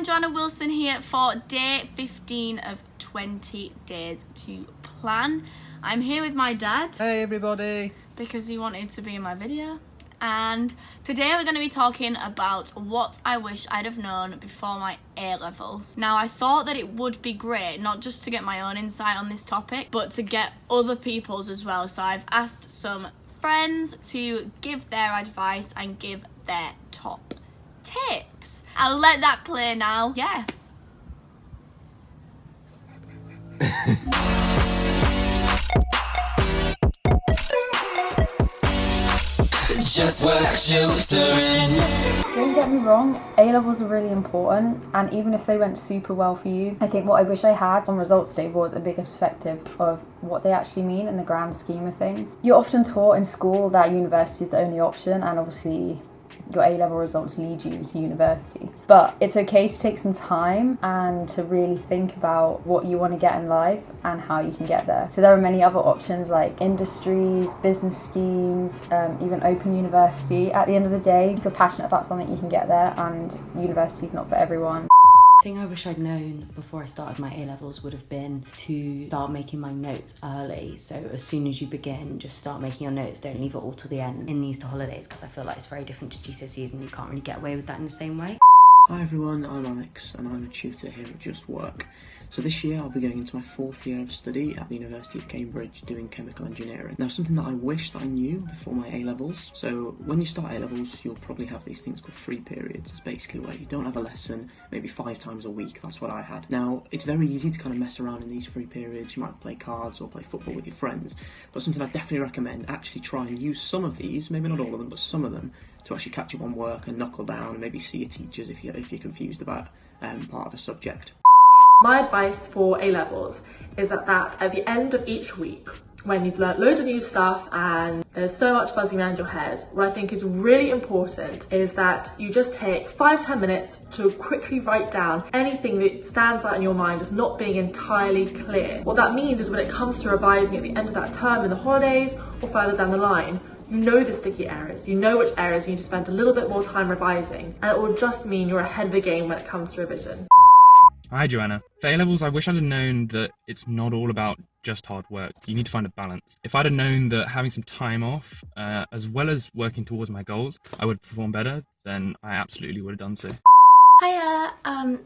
Joanna Wilson here for day 15 of 20 days to plan. I'm here with my dad. Hey everybody! Because he wanted to be in my video. And today we're going to be talking about what I wish I'd have known before my A-levels. Now, I thought that it would be great, not just to get my own insight on this topic, but to get other people's as well. So I've asked some friends to give their advice and give their top tips. I'll let that play now. Yeah. Just Work Tutoring. Don't get me wrong, A-levels are really important, and even if they went super well for you, I think what I wish I had on results day was a bigger perspective of what they actually mean in the grand scheme of things. You're often taught in school that university is the only option, and obviously your A-level results lead you to university. But it's okay to take some time and to really think about what you want to get in life and how you can get there. So there are many other options like industries, business schemes, even open university. At the end of the day, if you're passionate about something, you can get there, and university is not for everyone. The thing I wish I'd known before I started my A-levels would have been to start making my notes early. So as soon as you begin, just start making your notes. Don't leave it all till the end in the Easter holidays, because I feel like it's very different to GCSEs and you can't really get away with that in the same way. Hi everyone, I'm Alex and I'm a tutor here at Just Work. So this year I'll be going into my 4th year of study at the University of Cambridge doing chemical engineering. Now, something that I wish that I knew before my A-levels. So when you start A-levels, you'll probably have these things called free periods. It's basically where you don't have a lesson maybe 5 times a week. That's what I had. Now, it's very easy to kind of mess around in these free periods. You might play cards or play football with your friends. But something I definitely recommend, actually try and use some of these, maybe not all of them, but some of them, to actually catch up on work and knuckle down and maybe see your teachers if you're confused about part of a subject. My advice for A-levels is that at the end of each week, when you've learnt loads of new stuff and there's so much buzzing around your head, what I think is really important is that you just take 5-10 minutes to quickly write down anything that stands out in your mind as not being entirely clear. What that means is when it comes to revising at the end of that term in the holidays or further down the line, you know the sticky areas, you know which areas you need to spend a little bit more time revising, and it will just mean you're ahead of the game when it comes to revision. Hi Joanna. For A-levels, I wish I'd have known that it's not all about just hard work. You need to find a balance. If I'd have known that having some time off, as well as working towards my goals, I would perform better, then I absolutely would have done so. Hiya,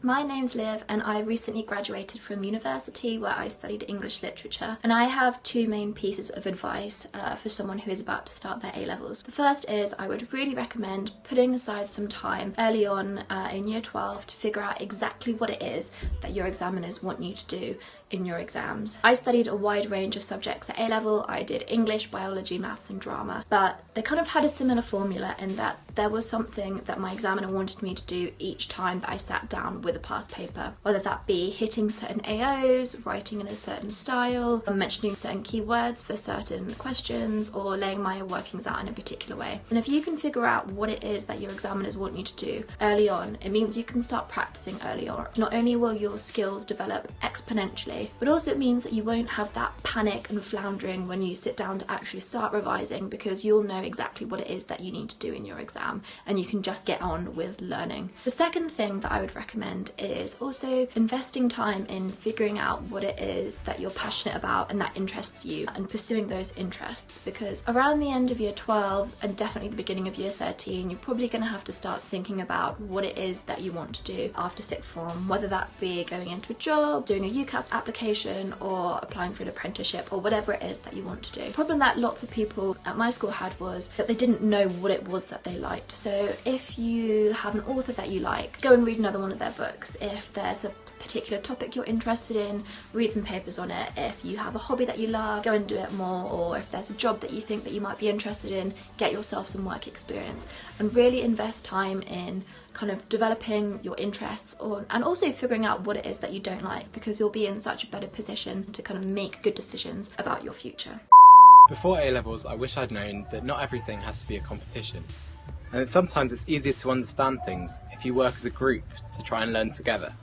my name's Liv and I recently graduated from university where I studied English literature, and I have 2 main pieces of advice for someone who is about to start their A-levels. The first is I would really recommend putting aside some time early on in year 12 to figure out exactly what it is that your examiners want you to do in your exams. I studied a wide range of subjects at A-level. I did English, biology, maths and drama, but they kind of had a similar formula in that there was something that my examiner wanted me to do each time that I sat down with a past paper, whether that be hitting certain AOs, writing in a certain style, mentioning certain keywords for certain questions, or laying my workings out in a particular way. And if you can figure out what it is that your examiners want you to do early on, it means you can start practicing early on. Not only will your skills develop exponentially, but also it means that you won't have that panic and floundering when you sit down to actually start revising, because you'll know exactly what it is that you need to do in your exam and you can just get on with learning. The second thing that I would recommend is also investing time in figuring out what it is that you're passionate about and that interests you, and pursuing those interests, because around the end of year 12 and definitely the beginning of year 13, you're probably going to have to start thinking about what it is that you want to do after sixth form, whether that be going into a job, doing a UCAS application, or applying for an apprenticeship, or whatever it is that you want to do. The problem that lots of people at my school had was that they didn't know what it was that they liked. So if you have an author that you like, go and read another one of their books. If there's a particular topic you're interested in, read some papers on it. If you have a hobby that you love, go and do it more. Or if there's a job that you think that you might be interested in, get yourself some work experience and really invest time in kind of developing your interests, and also figuring out what it is that you don't like, because you'll be in such a better position to kind of make good decisions about your future. Before A-levels, I wish I'd known that not everything has to be a competition, and that sometimes it's easier to understand things if you work as a group to try and learn together.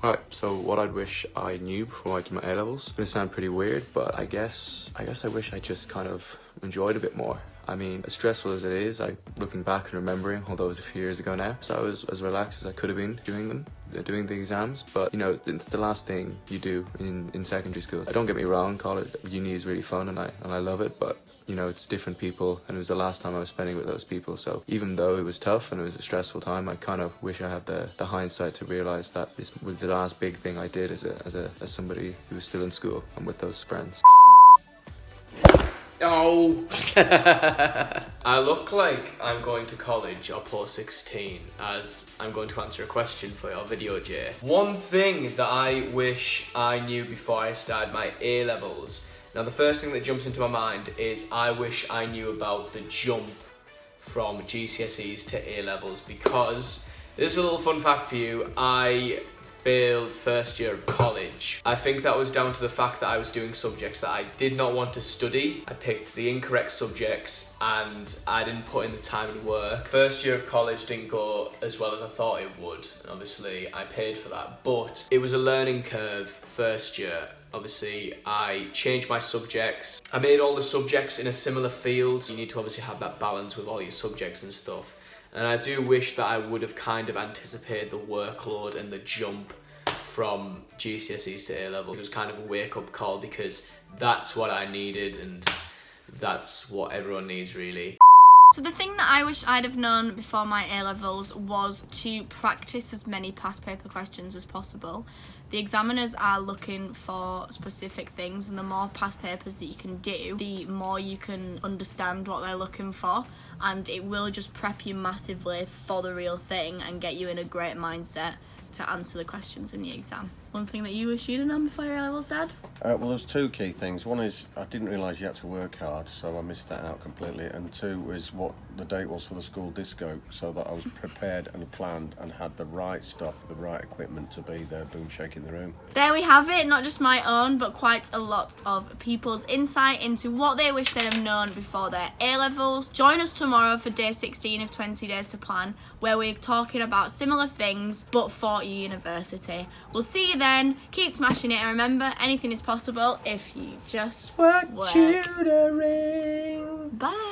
Alright, so what I'd wish I knew before I did my A-levels. It's gonna sound pretty weird, but I guess I wish I just kind of enjoyed a bit more. I mean, as stressful as it is, looking back and remembering, although it was a few years ago now, so I was as relaxed as I could have been doing them. doing the exams, but you know, it's the last thing you do in secondary school. Don't get me wrong, college, uni is really fun and I love it, but you know, it's different people, and it was the last time I was spending with those people. So even though it was tough and it was a stressful time, I kind of wish I had the hindsight to realize that this was the last big thing I did as somebody who was still in school and with those friends. Oh! I look like I'm going to college or post 16 as I'm going to answer a question for your video, Jay. One thing that I wish I knew before I started my A-levels. Now the first thing that jumps into my mind is I wish I knew about the jump from GCSEs to A-levels, because this is a little fun fact for you. I failed first year of college. I think that was down to the fact that I was doing subjects that I did not want to study. I picked the incorrect subjects and I didn't put in the time and work. First year of college didn't go as well as I thought it would. And obviously I paid for that, but it was a learning curve first year. Obviously, I changed my subjects. I made all the subjects in a similar field. You need to obviously have that balance with all your subjects and stuff. And I do wish that I would have kind of anticipated the workload and the jump from GCSEs to A-levels. It was kind of a wake-up call, because that's what I needed and that's what everyone needs, really. So the thing that I wish I'd have known before my A-levels was to practice as many past paper questions as possible. The examiners are looking for specific things, and the more past papers that you can do, the more you can understand what they're looking for, and it will just prep you massively for the real thing and get you in a great mindset to answer the questions in the exam. One thing that you wish you'd have known before your A-levels, Dad? Well, there's two key things. One is I didn't realise you had to work hard, so I missed that out completely. And two is what the date was for the school disco, so that I was prepared and planned and had the right stuff, the right equipment to be there, boom, shaking the room. There we have it, not just my own, but quite a lot of people's insight into what they wish they'd have known before their A-levels. Join us tomorrow for day 16 of 20 Days to Plan, where we're talking about similar things, but for university. We'll see you then. Keep smashing it, and remember, anything is possible if you just work. Tutoring. Bye.